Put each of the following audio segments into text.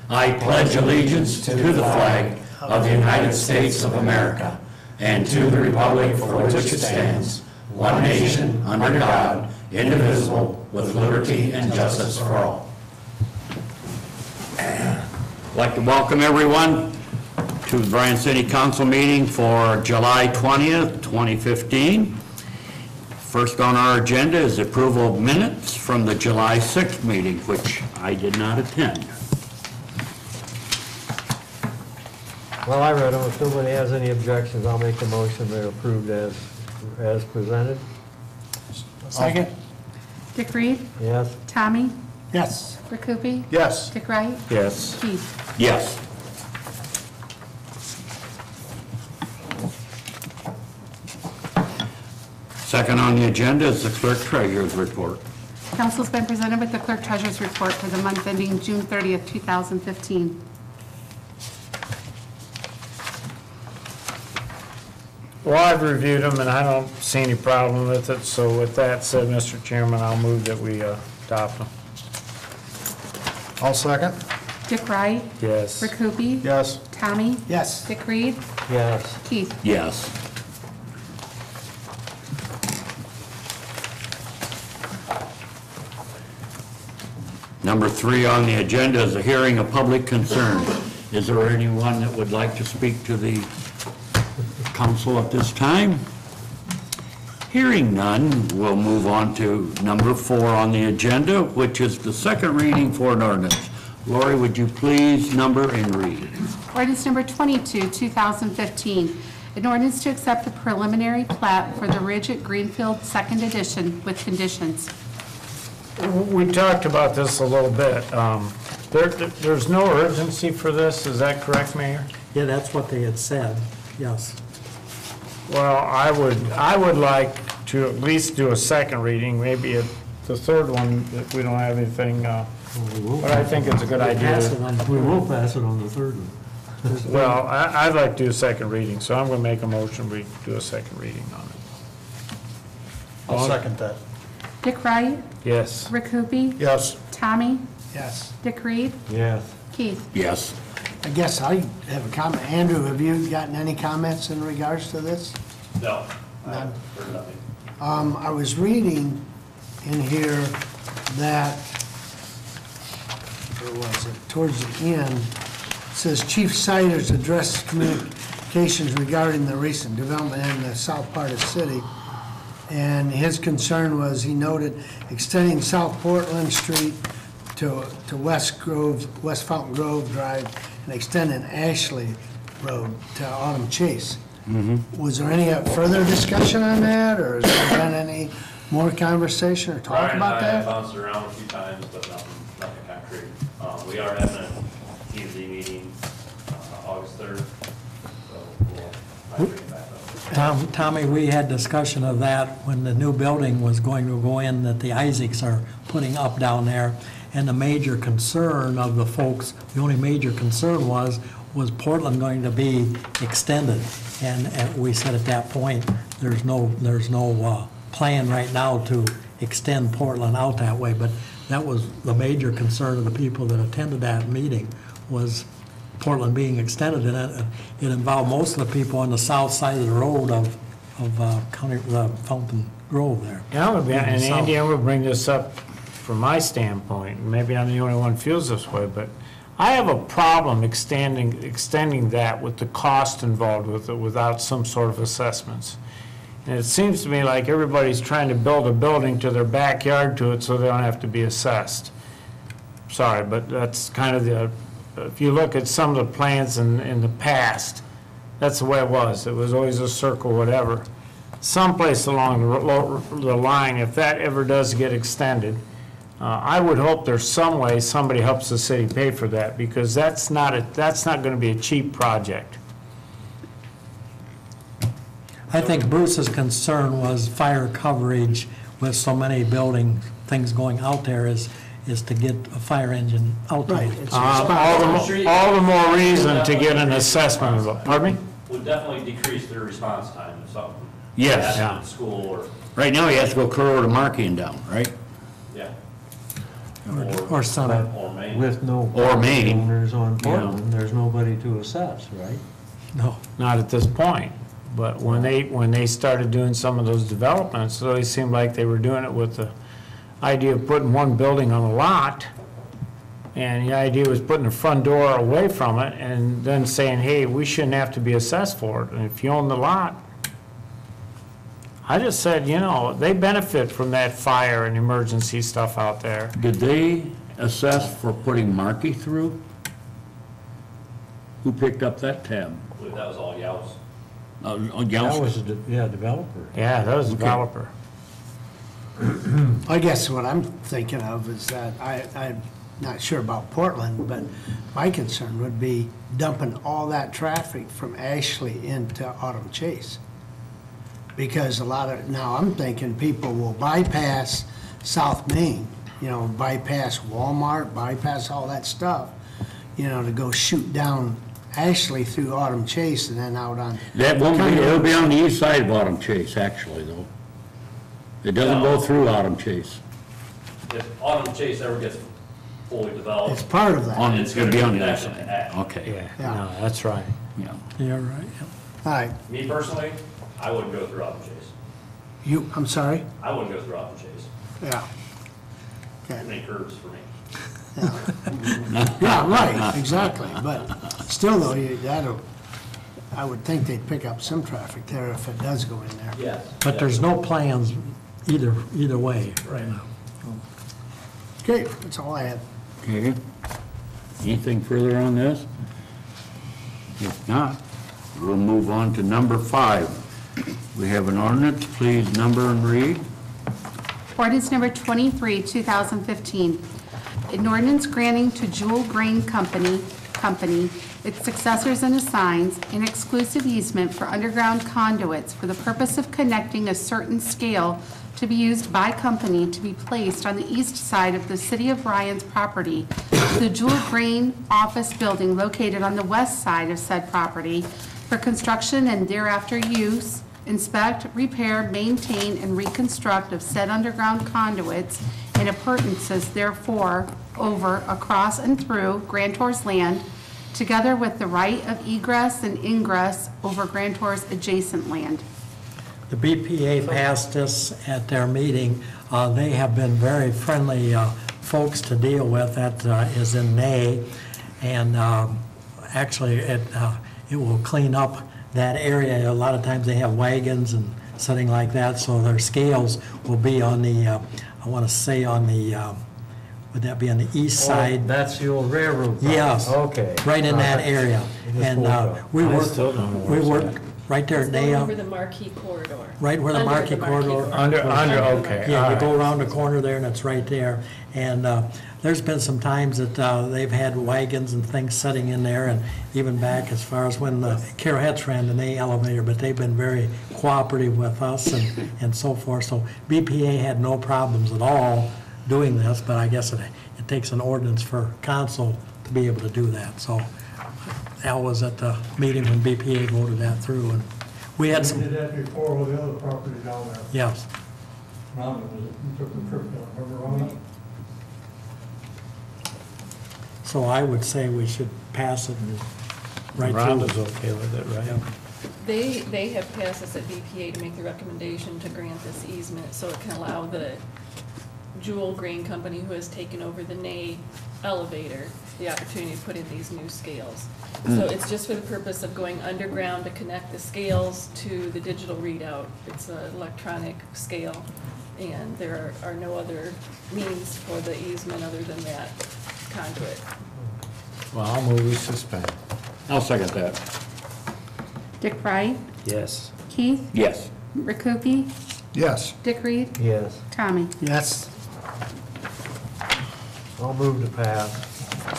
I pledge allegiance to the flag of the United States of America and to the republic for which it stands, one nation, under God, indivisible, with liberty and justice for all. I'd like to welcome everyone to the Bryan City Council meeting for July 20th, 2015. First on our agenda is approval of minutes from the July 6th meeting, which I did not attend. Well, I read them. If nobody has any objections, I'll make the motion they're approved as presented. Second. Dick Reed? Yes? Tommy? Yes. Rick Hoopie? Yes. Dick Wright? Yes. Keith? Yes. Second on the agenda is the clerk treasurer's report. Council's been presented with the clerk treasurer's report for the month ending June 30th, 2015. Well, I've reviewed them, and I don't see any problem with it, so with that said, Mr. Chairman, I'll move that we adopt them. I'll second. Dick Wright? Yes. Rick Hoopie? Yes. Tommy? Yes. Dick Reed? Yes. Keith? Yes. Number 3 on the agenda is a hearing of public concern. Is there anyone that would like to speak to the council at this time? Hearing none, we'll move on to number 4 on the agenda, which is the second reading for an ordinance. Lori, would you please number and read? Ordinance number 22, 2015. An ordinance to accept the preliminary plat for the Ridge at Greenfield, second edition, with conditions. We talked about this a little bit. There's no urgency for this, is that correct, Mayor? Yeah, that's what they had said, yes. Well, I would like to at least do a second reading, maybe the third one, if we don't have anything, but I think it's a good idea. We will pass it on the third one. Well, I'd like to do a second reading, so I'm going to make a motion, we do a second reading on it. I'll second that. Dick Wright? Yes. Rick Hoopie? Yes. Tommy? Yes. Dick Reed? Yes. Keith? Yes. I guess I have a comment. Andrew, have you gotten any comments in regards to this? No, None? for nothing. I was reading in here that, where was it, towards the end, it says Chief Siders addressed communications regarding the recent development in the south part of the city. And his concern was, he noted, extending South Portland Street to West Fountain Grove Drive and extending Ashley Road to Autumn Chase. Was there any further discussion on that, or has there been any more conversation or talk Bryan about and I have that? bounced around a few times, but nothing concrete. We are having a TZ meeting August 3rd, so we'll bring it back up. Tommy, we had discussion of that when the new building was going to go in that the Isaacs are putting up down there. And the major concern of the folks, the only major concern was Portland going to be extended? And we said at that point, there's no plan right now to extend Portland out that way. But that was the major concern of the people that attended that meeting, was Portland being extended. And it involved most of the people on the south side of the road of Fountain Grove there. Yeah, and Andy, I would bring this up from my standpoint. Maybe I'm the only one who feels this way, but I have a problem extending that with the cost involved with it without some sort of assessments. And it seems to me like everybody's trying to build a building to their backyard to it so they don't have to be assessed. Sorry, but that's kind of the, if you look at some of the plans in the past, that's the way it was. It was always a circle, whatever. Someplace along the line, if that ever does get extended, I would hope there's some way somebody helps the city pay for that, because that's not going to be a cheap project. I think Bruce's concern was fire coverage with so many building things going out there is to get a fire engine out there. Right. All the more reason to get an assessment of it. Pardon me? Would definitely decrease their response time if something. Yes. happened at school or, Right now, he has to go clear over to Markey and down, right? yeah. or Summit. Or Maine. With no Or Maine. owners on Yeah. Portland, there's nobody to assess, right? No. Not at this point, but when they started doing some of those developments, it always seemed like they were doing it with the idea of putting one building on a lot, and the idea was putting the front door away from it, and then saying, hey, we shouldn't have to be assessed for it, and if you own the lot, I just said, you know, they benefit from that fire and emergency stuff out there. Did they assess for putting Markey through? Who picked up that tab? I believe that was all Yows. That Youngster. was, developer. Yeah, that was a developer. I guess what I'm thinking of is that I'm not sure about Portland, but my concern would be dumping all that traffic from Ashley into Autumn Chase. Because now I'm thinking people will bypass South Main, bypass Walmart, bypass all that stuff, to go shoot down Ashley through Autumn Chase and then out on. That won't be, it'll be on the east side of Autumn Chase, actually, though. It doesn't go through Autumn Chase. If Autumn Chase ever gets fully developed. It's part of that. All It's gonna be on the other connected to side. Ash. Okay, Yeah, no, that's right. yeah. Yeah, right, yep. right, Me personally, I wouldn't go through Autumn Chase. I'm sorry? I wouldn't go through Autumn Chase. Yeah. Too Okay. many curves for me. Yeah, right, exactly, but still though, I would think they'd pick up some traffic there if it does go in there. Yes. But there's no plans either way right now. Okay, that's all I had. Okay. Anything further on this? If not, we'll move on to number 5. We have an ordinance, please number and read. Ordinance number 23, 2015. An ordinance granting to Jewel Grain Company, its successors and assigns, an exclusive easement for underground conduits for the purpose of connecting a certain scale to be used by company to be placed on the east side of the City of Bryan's property to the Jewel Grain office building located on the west side of said property for construction and thereafter use, inspect, repair, maintain, and reconstruct of said underground conduits and appurtenances therefore over, across, and through grantor's land, together with the right of egress and ingress over grantor's adjacent land. The BPA passed this at their meeting. They have been very friendly folks to deal with. That is in May. And actually, it will clean up that area. A lot of times they have wagons and something like that, so their scales will be on the, I want to say on the, would that be on the east side? Oh, that's the old railroad. property. Yes. Okay. Right in that area. Just And pulled up. we I still don't know where it's work right there at It's going Naya, over the Marquee corridor. right where the Under Marquee corridor. Under, okay. Yeah, all you right. go around the corner there and it's right there. And there's been some times that they've had wagons and things sitting in there, and even back as far as when Carol Hetz ran the Nay elevator, but they've been very cooperative with us and so forth. So BPA had no problems at all doing this, but I guess it takes an ordinance for council to be able to do that. So Al was at the meeting when BPA voted that through, and we had We some, did that before with the other property down there. yes. Rhonda, you took the trip down, remember Rhonda? So I would say we should pass it right Rhonda's through. okay with it, right? They have passed us at BPA to make the recommendation to grant this easement so it can allow the Jewel Grain Company, who has taken over the Nay elevator, the opportunity to put in these new scales. So it's just for the purpose of going underground to connect the scales to the digital readout. It's an electronic scale, and there are no other means for the easement other than that conduit. Well, I'll move we suspend. I'll second that. Dick Bryan, Yes. Keith, Yes. Rick Hoopie, Yes. Dick Reed, Yes, Tommy. Yes. I'll move to pass.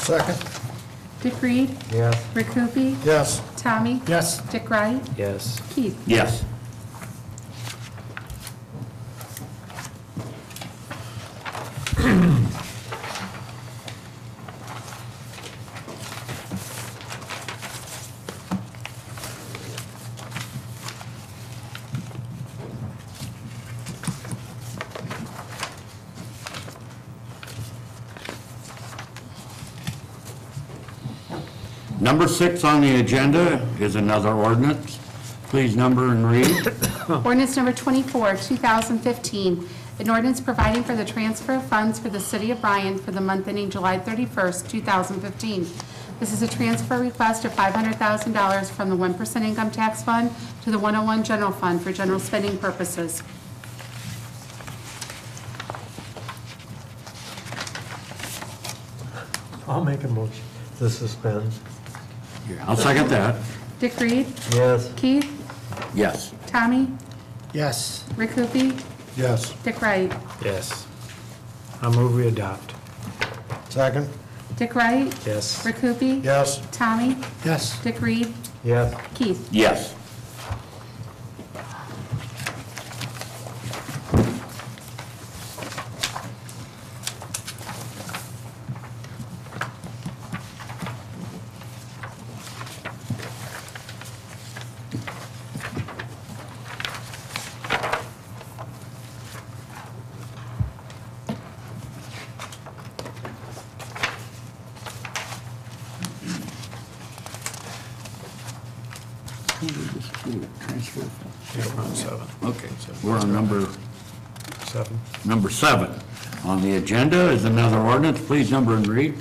Second. Dick Reed, Yes. Rick Hoopie, Yes. Tommy, Yes. Dick Wright, Yes. Keith. Yes. Number 6 on the agenda is another ordinance. Please number and read. Ordinance number 24, 2015, an ordinance providing for the transfer of funds for the city of Bryan for the month ending July 31st, 2015. This is a transfer request of $500,000 from the 1% income tax fund to the 101 general fund for general spending purposes. I'll make a motion to suspend. I'll second that. Dick Reed? Yes. Keith? Yes. Tommy? Yes. Rick Hoopie? Yes. Dick Wright? Yes. I move we adopt. Second? Dick Wright? Yes. Rick Hoopie? Yes. Tommy? Yes. Dick Reed? Yes. Keith? Yes. Yeah, we're on 7. Okay, we're on number 7. 7. On the agenda is another ordinance. Please number and read.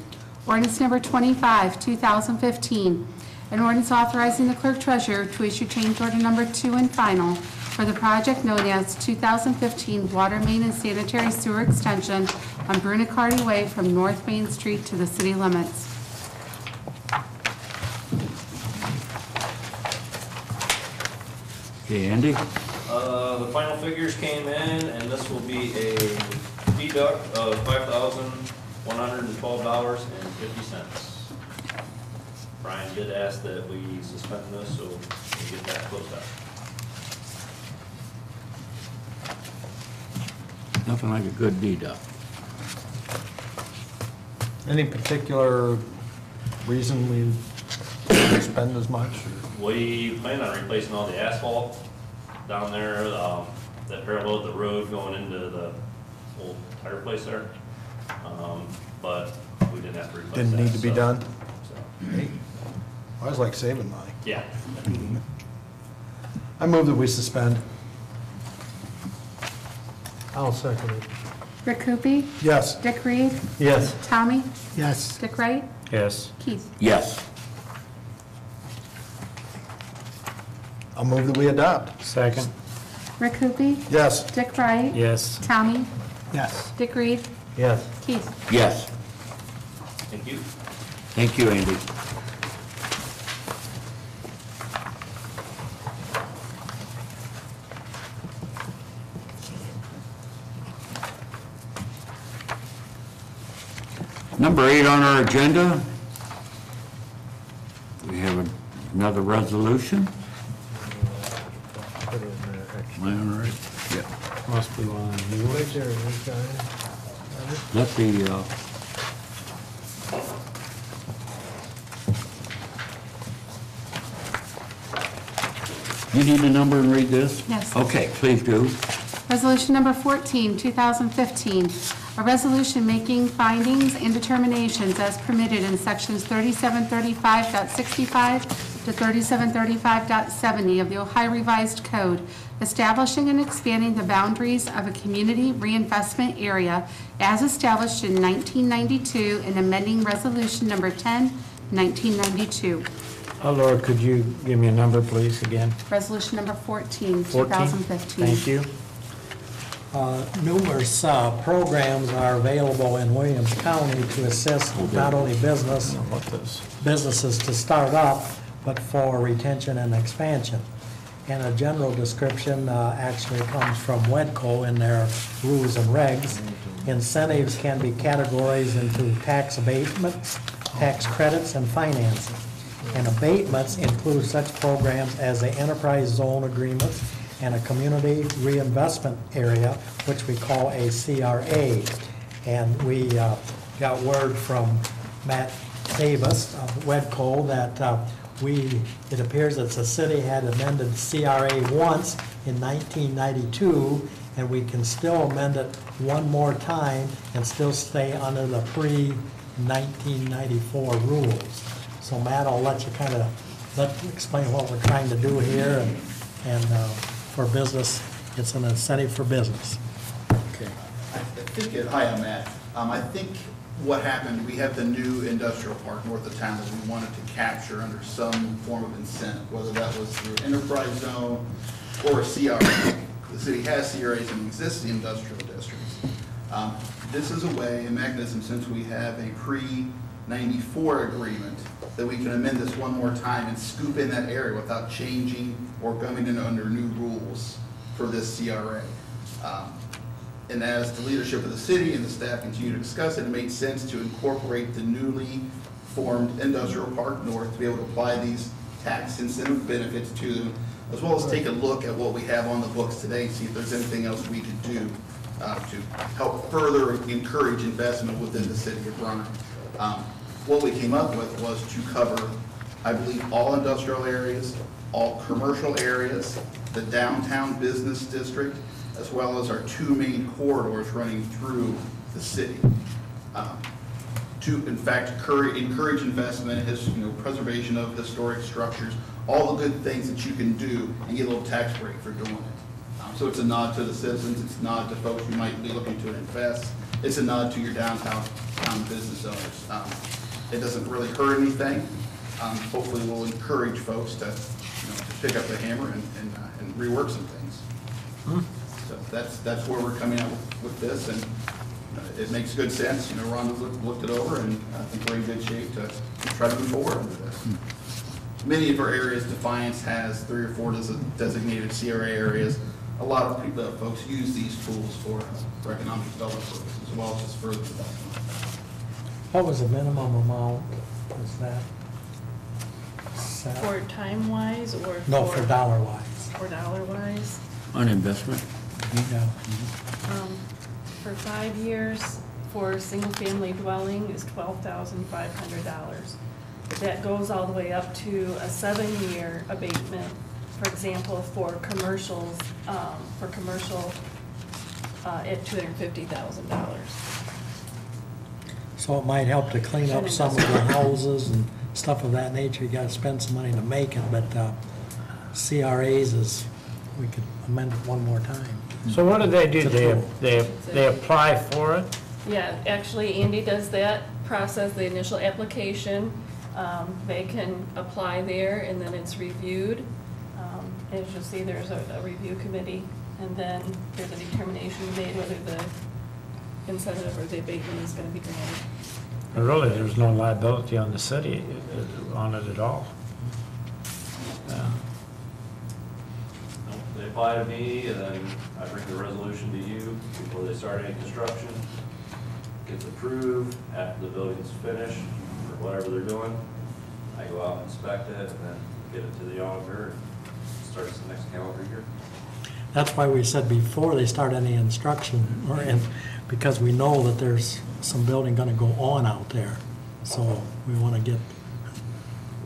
Ordinance number 25, 2015, an ordinance authorizing the clerk treasurer to issue change order number 2 and final for the project known as 2015 Water Main and Sanitary Sewer Extension on Brunicardie Way from North Main Street to the city limits. Okay, Andy? The final figures came in, and this will be a deduct of $5,112.50. Bryan did ask that we suspend this, so we get that closed out. Nothing like a good deduct. Any particular reason we spend as much? We plan on replacing all the asphalt down there, that paralleled the road going into the old tire place there. But we didn't have to replace that. Didn't need to be so- done? so, I always like saving money. Yeah. I move that we suspend. I'll second it. Rick Hoopie? Yes. Dick Reed? Yes. Tommy? Yes. Dick Wright? Yes. Keith? Yes. I'll move that we adopt. Second. Rick Hoopie? Yes. Dick Wright? Yes. Tommy? Yes. Dick Reed? Yes. Keith? Yes. Thank you. Thank you, Andy. Number 8 on our agenda, we have another resolution. Put it in there, Am I all right? Yeah. Must be one of Right yours. there, this guy. Let the, you need a number and read this? Yes. Okay, please do. Resolution number 14, 2015, a resolution making findings and determinations as permitted in sections 3735.65 to 3735.70 of the Ohio Revised Code, establishing and expanding the boundaries of a community reinvestment area as established in 1992 and amending resolution number 10, 1992. Oh, Laura, could you give me a number, please, again? Resolution number 14, 14? 2015. Thank you. Numerous programs are available in Williams County to assist not only businesses to start up, but for retention and expansion. And a general description actually comes from WEDCO in their rules and regs. Incentives can be categorized into tax abatements, tax credits, and financing. And abatements include such programs as the enterprise zone agreements and a community reinvestment area, which we call a CRA. And we got word from Matt Davis of WEDCO that it appears that the city had amended CRA once in 1992, and we can still amend it one more time and still stay under the pre-1994 rules. So Matt, I'll let you kind of, explain what we're trying to do here, and for business, it's an incentive for business. Okay. Hi, I'm Matt. I think what happened, we have the new industrial park north of town that we wanted to capture under some form of incentive, whether that was through enterprise zone or a CRA. The city has CRAs in existing industrial districts. This is a way, a mechanism, since we have a pre-94 agreement, that we can amend this one more time and scoop in that area without changing or coming in under new rules for this CRA. And as the leadership of the city and the staff continue to discuss it, it made sense to incorporate the newly formed Industrial Park North to be able to apply these tax incentive benefits to them, as well as take a look at what we have on the books today and see if there's anything else we could do to help further encourage investment within the city of Bryan. What we came up with was to cover, I believe, all industrial areas, all commercial areas, the downtown business district, as well as our two main corridors running through the city. To, in fact, encourage investment, preservation of historic structures, all the good things that you can do and get a little tax break for doing it. So it's a nod to the citizens, it's a nod to folks who might be looking to invest, it's a nod to your downtown business owners. It doesn't really hurt anything. Hopefully we'll encourage folks to pick up the hammer and rework some things. So that's where we're coming out with this, and it makes good sense. Rhonda looked it over, and I think we're in good shape to try to move forward with this. Many of our areas, Defiance has 3 or 4 designated CRA areas. A lot of people, folks use these tools for economic development purposes, as well as just further development. What was the minimum amount, was that? set? For time-wise or? No, for dollar-wise. For dollar-wise? On investment? Yeah. For 5 years, for single-family dwelling is $12,500. That goes all the way up to a 7-year abatement, for example, for commercials, at $250,000. So it might help to clean up some of the houses and stuff of that nature. You gotta spend some money to make it, but CRAs is, we could amend it one more time. So what do they do? It's a tool. They apply for it? Yeah, actually Andy does that process, the initial application. They can apply there and then it's reviewed. As you'll see, there's a review committee, and then there's a determination made whether the incentive or the abatement is going to be granted. Really, there's no liability on the city on it at all. Yeah. Nope, they apply to me, and then I bring the resolution to you before they start any construction. Gets approved after the building's finished, or whatever they're doing. I go out and inspect it, and then get it to the auditor, and starts the next calendar year. That's why we said before they start any instruction, because we know that there's some building gonna go on out there. So we wanna get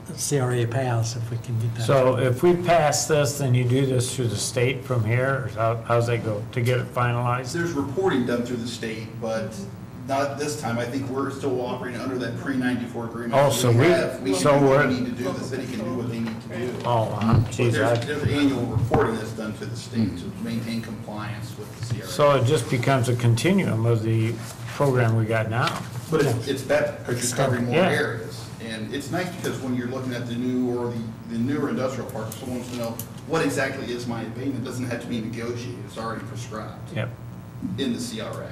the CRA pass if we can get that. So if we pass this, then you do this through the state from here, or how's that go, to get it finalized? There's reporting done through the state, but not this time. I think we're still operating under that pre-94 agreement. Oh, so we can do what we're- we need to do, the city can do what they need to do. Oh, geez, There's annual reporting that's done to the state to maintain compliance with the CRA. so it just becomes a continuum of the program we got now. But it's better, because you're covering more Yeah. areas. And it's nice because when you're looking at the new or the newer industrial park, someone wants to know, what exactly is my abatement? It doesn't have to be negotiated, it's already prescribed Yep. in the CRA.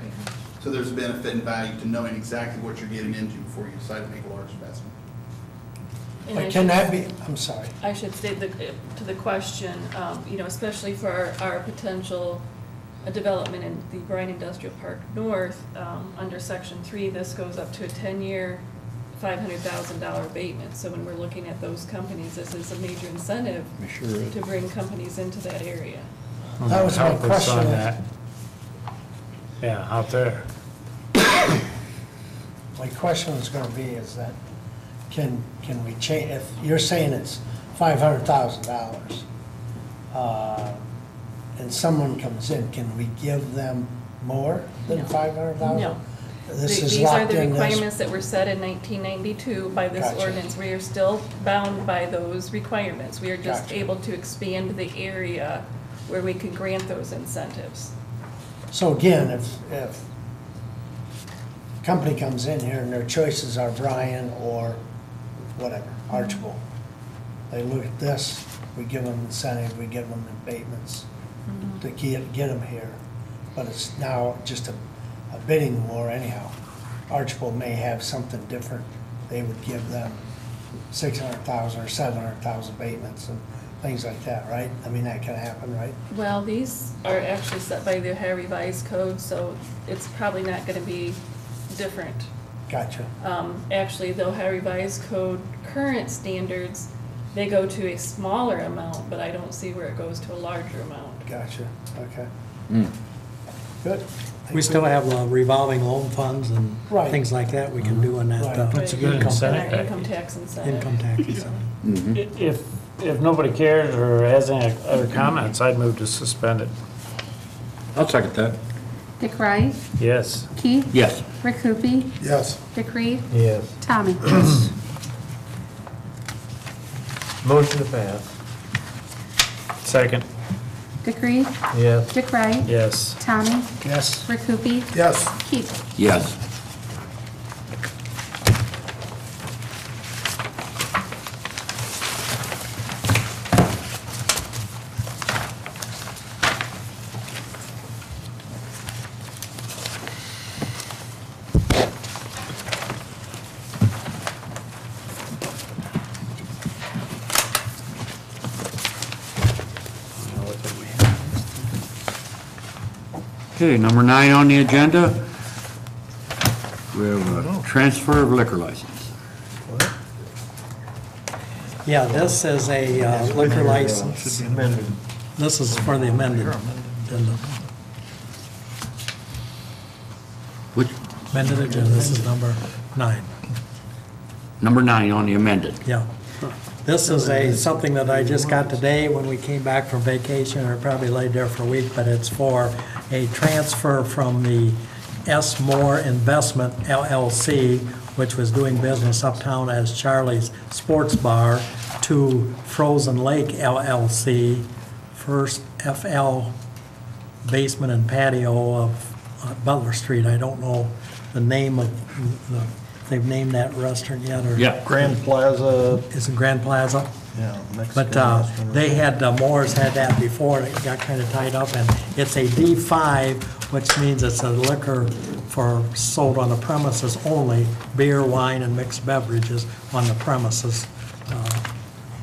So there's benefit and value to knowing exactly what you're getting into before you decide to make a large investment. And I But can should- that be, I'm sorry. I should state to the question, especially for our potential development in the Bryan Industrial Park North, under Section 3, this goes up to a 10-year, $500,000 abatement. So when we're looking at those companies, this is a major incentive to bring companies into that area. That was my Help us question. on that. Yeah, out there. My question was gonna be is that, can we change, if you're saying it's $500,000, and someone comes in, can we give them more than No. 500,000? No. This is These are locked the in. This- requirements that were set in 1992 by this Gotcha. ordinance. We are still bound by those requirements. We are just Gotcha. able to expand the area where we can grant those incentives. So again, if company comes in here and their choices are Bryan or whatever, Archibald, they look at this, we give them incentive, we give them abatements to get them here. But it's now just a bidding war anyhow. Archibald may have something different. They would give them 600,000 or 700,000 abatements and things like that, right? I mean, that can happen, right? Well, these are actually set by the Ohio Revised Code, so it's probably not gonna be different. Gotcha. Actually, the Ohio Revised Code current standards, they go to a smaller amount, but I don't see where it goes to a larger amount. Gotcha, okay. Hmm. Good. We still have revolving loan funds and Right. things like that we can do in that Right. That's a good income- incentive. And our income tax incentive. income tax incentive. If nobody cares or has any other comments, I'd move to suspend it. I'll second that. Dick Wright, Yes. Keith, Yes. Rick Hoopie, Yes. Dick Reed, Yes. Tommy. Motion to pass. Second. Dick Reed, Yes. Dick Wright, Yes. Tommy, Yes. Rick Hoopie, Yes. Keith. Yes. Okay, number 9 on the agenda. We have a transfer of liquor license. Yeah, this is a liquor license. This is for the amended agenda. Which, Amended agenda, this is number 9. number 9 on the amended. Yeah. This is something that I just got today when we came back from vacation, or probably laid there for a week, but it's for a transfer from the S. Moore Investment LLC, which was doing business uptown as Charlie's Sports Bar, to Frozen Lake LLC, First FL Basement and Patio of Butler Street. I don't know the name of if they've named that restaurant yet, or? Yeah. Grand Plaza, Is it Grand Plaza? yeah, Mexican But restaurant. they had, Moore's had that before, and it got kind of tied up, and it's a D5, which means it's a liquor for, sold on the premises only, beer, wine, and mixed beverages on the premises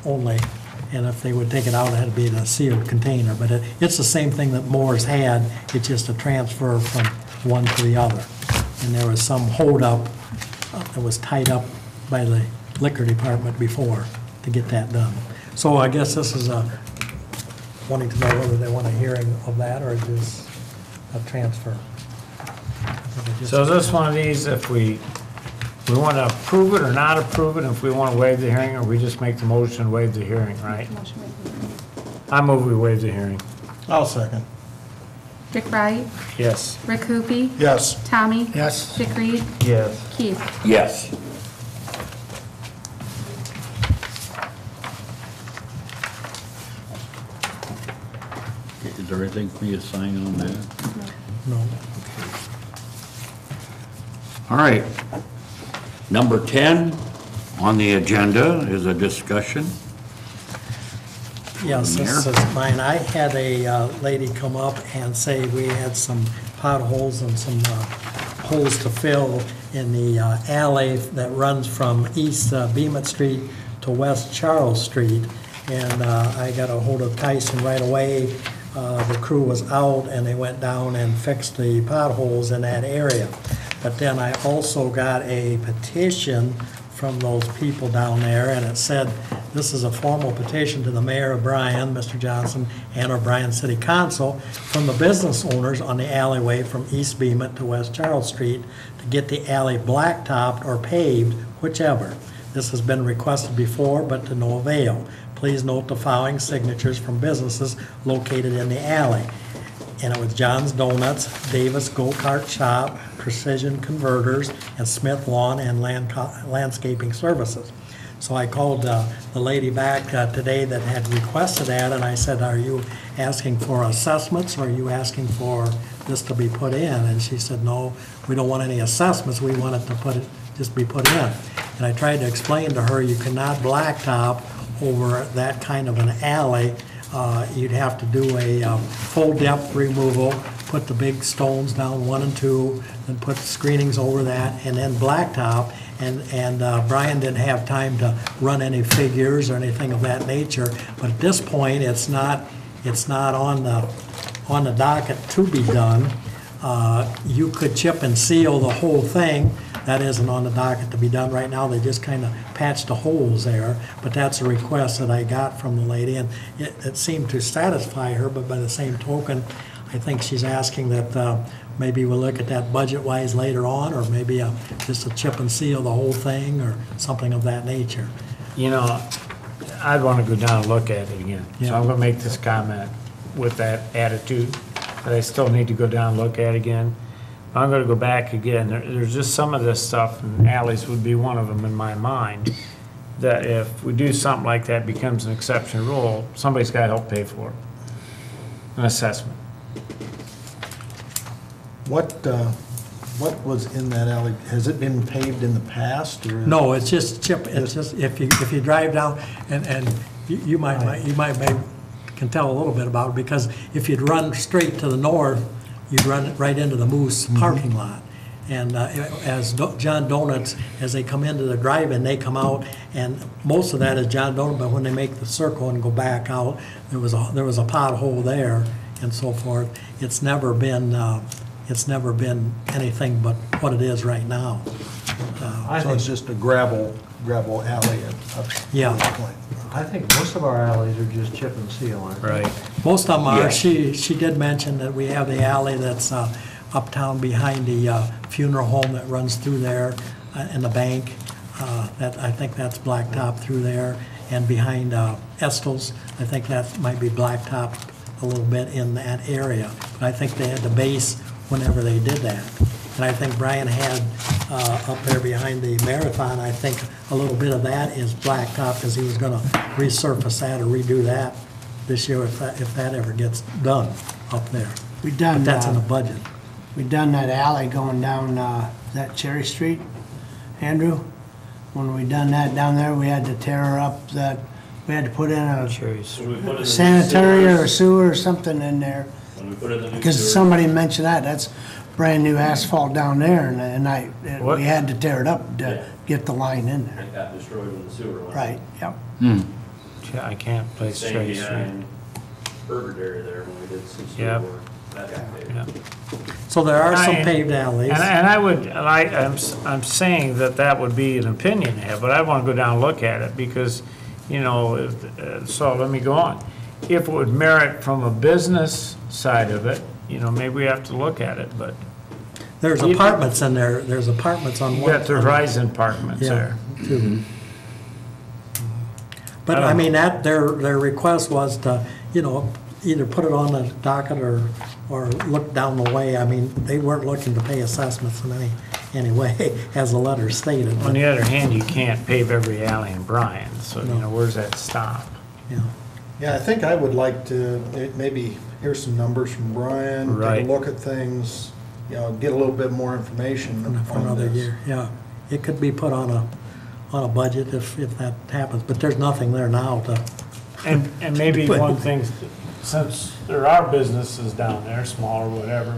only. And if they would take it out, it had to be in a sealed container, but it's the same thing that Moore's had, it's just a transfer from one to the other. And there was some holdup that was tied up by the liquor department before to get that done. So I guess this is wanting to know whether they want a hearing of that or just a transfer. So is this one of these, if we want to approve it or not approve it, if we want to waive the hearing, or we just make the motion and waive the hearing, right? I move we waive the hearing. I'll second. Dick Wright, Yes. Rick Hoopie, Yes. Tommy, Yes. Dick Reed, Yes. Keith. Yes. Is there anything for me to sign on that? No. All right. Number 10 on the agenda is a discussion. Yes, this Mayor? is mine. I had a lady come up and say we had some potholes and some holes to fill in the alley that runs from East Beamet Street to West Charles Street. And I got a hold of Tyson right away. The crew was out and they went down and fixed the potholes in that area. But then I also got a petition from those people down there, and it said, this is a formal petition to the mayor of Bryan, Mr. Johnson, and our Bryan City Council, from the business owners on the alleyway from East Beamet to West Charles Street to get the alley blacktopped or paved, whichever. This has been requested before, but to no avail. Please note the following signatures from businesses located in the alley. and it was John's Donuts, Davis Go-Kart Shop, Precision Converters, and Smith Lawn and Landscaping Services. So I called the lady back today that had requested that, and I said, are you asking for assessments, or are you asking for this to be put in? And she said, no, we don't want any assessments, we want it to just be put in. And I tried to explain to her, you cannot blacktop over that kind of an alley. You'd have to do a full depth removal, put the big stones down 1 and 2, then put screenings over that, and then blacktop. And Bryan didn't have time to run any figures or anything of that nature. But at this point, it's not on the docket to be done. You could chip and seal the whole thing. That isn't on the docket to be done right now. They just kind of patched the holes there. But that's a request that I got from the lady, and it seemed to satisfy her. But by the same token, I think she's asking that maybe we'll look at that budget-wise later on, or maybe just a chip and seal the whole thing, or something of that nature. You know, I'd want to go down and look at it again. So I'm going to make this comment with that attitude, that I still need to go down and look at it again. I'm going to go back again. There's just some of this stuff, and alleys would be one of them in my mind, that if we do something like that, becomes an exception rule, somebody's got to help pay for it. An assessment. What was in that alley? Has it been paved in the past, or? No, it's just chip, it's just, if you drive down, and you might can tell a little bit about it, because if you'd run straight to the north, you'd run right into the Moose parking lot. And as John Donuts, as they come into the drive-in, they come out, and most of that is John Donut, but when they make the circle and go back out, there was a pothole there and so forth. It's never been anything but what it is right now. So it's just a gravel alley up Yeah. to this point. I think most of our alleys are just chip and seal, aren't they? Right. Most of them are. Yeah. She did mention that we have the alley that's uptown behind the funeral home that runs through there, and the bank. That, I think that's blacktop through there. And behind Estel's, I think that might be blacktop a little bit in that area. But I think they had the base whenever they did that. And I think Bryan had up there behind the marathon, I think a little bit of that is blacktop, because he was gonna resurface that or redo that this year if that ever gets done up there. We done, But that's in the budget. we done that alley going down, that Cherry Street, Andrew? When we done that down there, we had to tear up that, we had to put in a Cherries. When we put in the new sanitary or sewers- sewer or something in there. When we put in the new Because sewers- somebody mentioned that's brand new asphalt down there, and What? we had to tear it up to Yeah. get the line in there. It got destroyed when the sewer went. Right, yep. I can't place Same Cherry Street. behind Burger Dairy there when we did some sewer Yep. work. That got paved. Yeah. So there are some I- paved alleys. And I would, I'm saying that would be an opinion to have, but I want to go down and look at it, because, you know, so let me go on. If it would merit from a business side of it, you know, maybe we have to look at it, but There's apartments in there, there's apartments on you one. got the Horizon apartments Yeah. there. But I mean, that, their request was to, you know, either put it on the docket or look down the way. I mean, they weren't looking to pay assessments in any way, as the letter stated. On the other hand, you can't pave every alley in Bryan, so, you know, where's that stop? Yeah. Yeah, I think I would like to maybe hear some numbers from Bryan, take Right. a look at things, you know, get a little bit more information For on another this. year, yeah. It could be put on a budget if that happens, but there's nothing there now to, And maybe one thing, since there are businesses down there, small or whatever,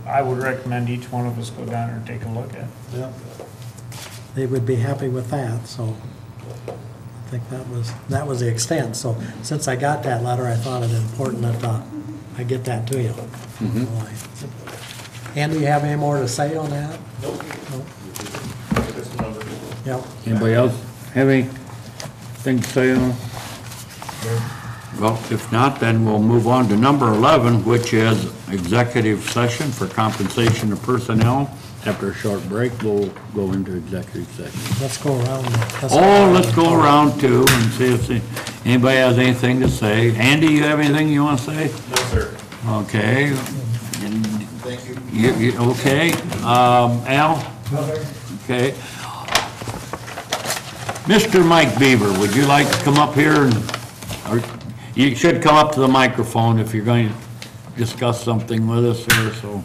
I would recommend each one of us go down there and take a look at it. Yeah. they would be happy with that, so I think that was the extent. So since I got that letter, I thought it important that I get that to you. Andy, you have any more to say on that? Nope. Nope. Give us the numbers. Yep. Anybody else have anything to say on it? Well, if not, then we'll move on to number 11, which is executive session for compensation of personnel. After a short break, we'll go into executive session. Let's go around. Let's go around too and see if anybody has anything to say. Andy, you have anything you want to say? No, sir. Okay. Thank you. Okay. Al? Okay. Mr. Mike Beaver, would you like to come up here and, or you should come up to the microphone if you're going to discuss something with us here, so.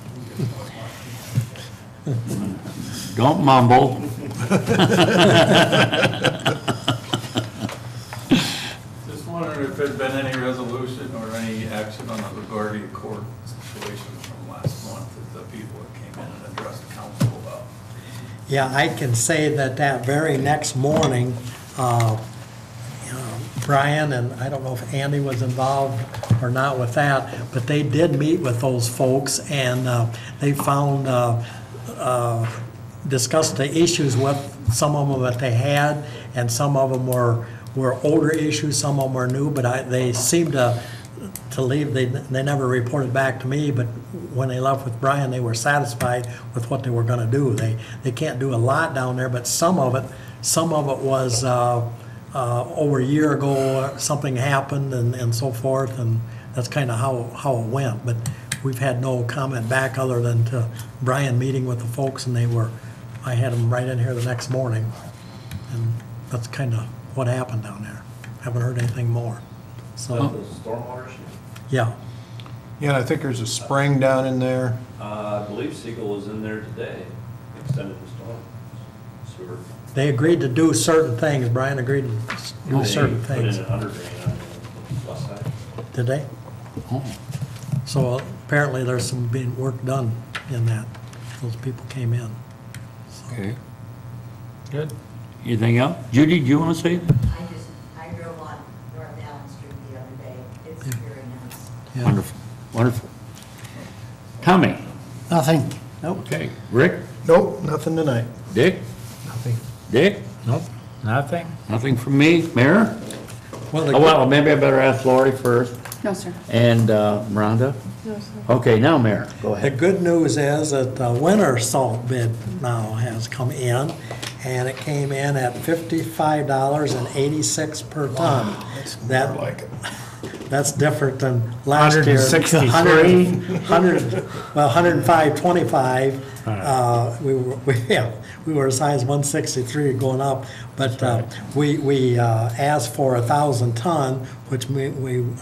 Don't mumble. Just wondering if there'd been any resolution or any action on the LaGuardia Court situation from last month that the people that came in and addressed the council about. Yeah, I can say that that very next morning, Bryan, and I don't know if Andy was involved or not with that, but they did meet with those folks, and they found, discussed the issues with some of them that they had, and some of them were older issues, some of them were new, but they seemed to leave, they never reported back to me, but when they left with Bryan, they were satisfied with what they were gonna do. They can't do a lot down there, but some of it was over a year ago, something happened and so forth, and that's kind of how it went. But we've had no comment back other than to Bryan meeting with the folks, and I had them right in here the next morning, and that's kind of what happened down there. Haven't heard anything more. So, Stormwater issue? yeah. Yeah, and I think there's a spring down in there. I believe Siegel was in there today, extended the storm sewer. They agreed to do certain things. Bryan agreed to do certain They things. put in an underdrain on the west side. Did they? Oh. So apparently there's some being work done in that. Those people came in. Okay. Good. Anything else? Judy, do you want to say? I drove on North Allen Street the other day. It's very nice. Yeah. Wonderful, wonderful. Tommy? Nothing. Okay. Rick? Nope, nothing tonight. Dick? Nothing. Dick? Nope, nothing. Nothing from me. Mayor? Well, Oh, well, maybe I better ask Lori first. No, sir. And Rhonda? No, sir. Okay, now Mayor, go the ahead. good news is that the winter salt bid now has come in, and it came in at $55.86 per ton. That, like it. that's different than last year. 163? 105.25. We were as high as 163 going up, but we asked for 1,000 ton, which you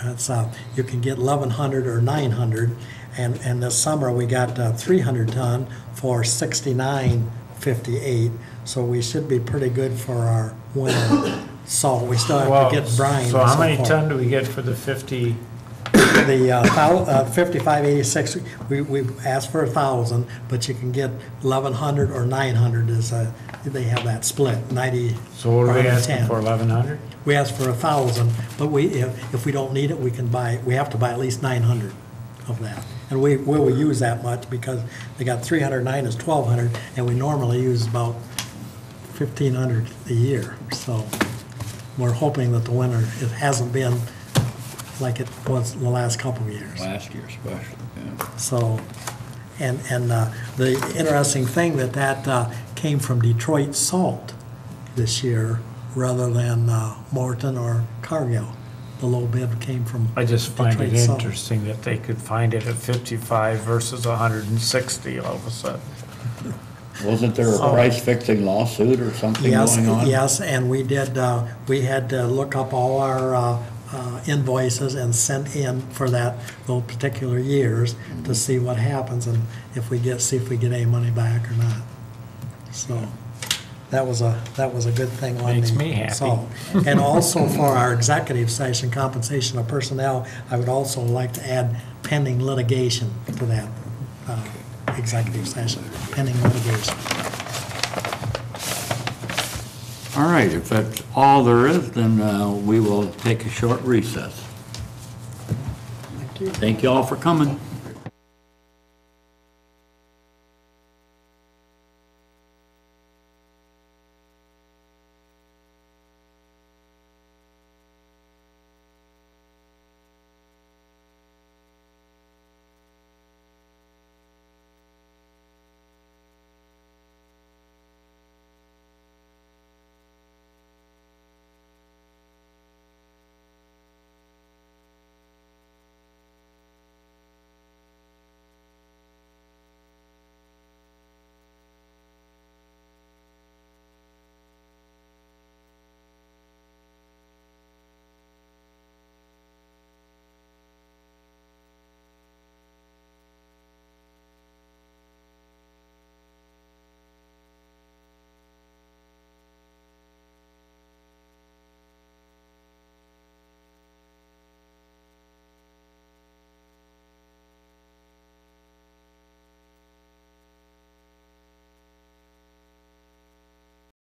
can get 1,100 or 900, and this summer we got 300 ton for 69.58. So we should be pretty good for our winter salt. We still have to get brine. So and how many forth. ton do we get for the 50? The 55.86, we asked for 1,000, but you can get 1,100 or 900 they have that split, 90. So what are we or asking 10. for, 1,100? We asked for 1,000, but if we don't need it, we have to buy at least 900 of that. And we will use that much because they got 309 is 1,200, and we normally use about 1,500 a year. So we're hoping that the winter, it hasn't been like it was the last couple of years. Last year especially, yeah. So, and the interesting thing that came from Detroit Salt this year rather than Morton or Cargill. The low bid came from I just find it Detroit Salt. interesting that they could find it at 55 versus 160 all of a sudden. Wasn't there a price-fixing lawsuit or something Yes, going on? yes, and we did, we had to look up all our invoices and sent in for those particular years to see what happens and see if we get any money back or not. So that was a good thing on Makes the me happy. salt. And also for our executive session, compensation of personnel, I would also like to add pending litigation to that executive session, pending litigation. All right, if that's all there is, then we will take a short recess. Thank you. Thank you all for coming.